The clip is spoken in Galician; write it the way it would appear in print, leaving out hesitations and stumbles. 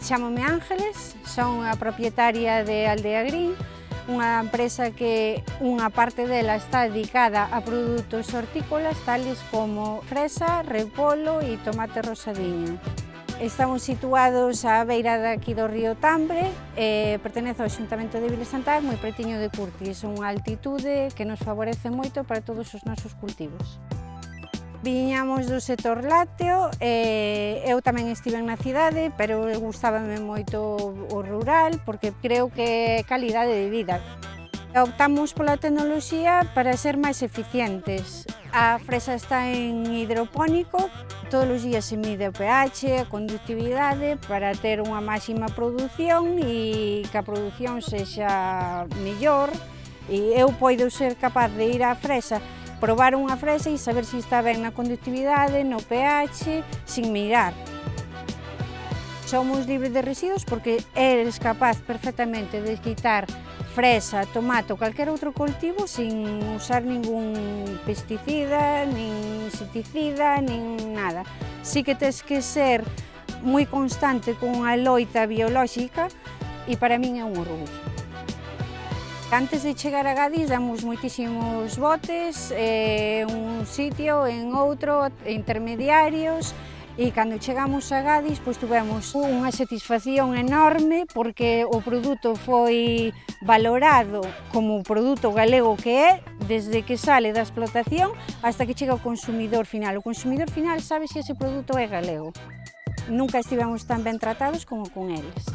Chámome Ángeles, son a propietaria de Aldea Green, unha empresa que unha parte dela está dedicada a produtos hortícolas tales como fresa, repolo e tomate rosadiño. Estamos situados á beira daqui do río Tambre, pertenece ao Xuntamento de Vilasantar, moi pretiño de Curtis, unha altitude que nos favorece moito para todos os nosos cultivos. Viñamos do sector lácteo, eu tamén estive na cidade, pero gustábame moito o rural porque creo que é calidade de vida. Optamos pola tecnoloxía para ser máis eficientes. A fresa está en hidropónico, todos os días se mide o pH, a conductividade para ter unha máxima produción e que a produción sexa mellor. E eu poido ser capaz de ir á fresa, probar unha fresa e saber se está ben na conductividade, no pH, sin mirar. Somos libres de residuos porque eres capaz perfectamente de quitar fresa, tomate ou calquer outro cultivo sin usar ningún pesticida, nin insecticida, nin nada. Si que tes que ser moi constante con a loita biolóxica e para min é un orgullo. Antes de chegar a Gadis damos moitísimos botes, un sitio, en outro, intermediarios, e cando chegamos a Gadis pois tuvemos unha satisfacción enorme porque o produto foi valorado como o produto galego que é desde que sale da explotación hasta que chega ao consumidor final. O consumidor final sabe se ese produto é galego. Nunca estivemos tan ben tratados como con eles.